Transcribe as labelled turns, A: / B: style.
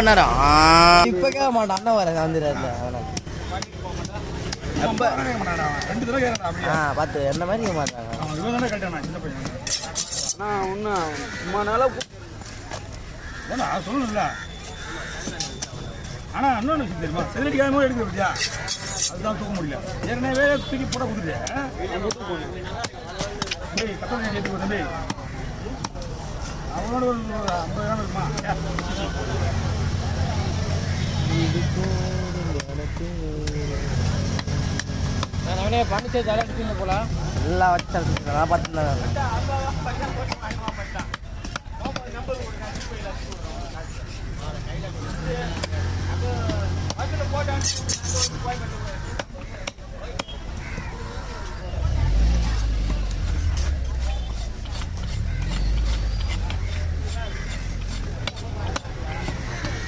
A: நேரம் இப்ப கேட்க மாட்டான் அண்ணன் வர வந்துடுறாருல பார்த்து என்ன மாதிரி கேட்க மாட்டாங்க
B: சொல்லணும்ல ஆனா இன்னொன்று தெரியுமா செல்லடிக்காம எடுக்க பத்தியா அதுதான் தூக்க முடியல ஏற்கனவே தூக்கி போட கொடுத்துட்டு தம்பி அவனோட ஒரு 50 கிராம் இருக்குமா
C: அவனே பண்ணிச்சு ஜாலியாக போல
A: எல்லாம் வச்சு பார்த்துருந்தேன்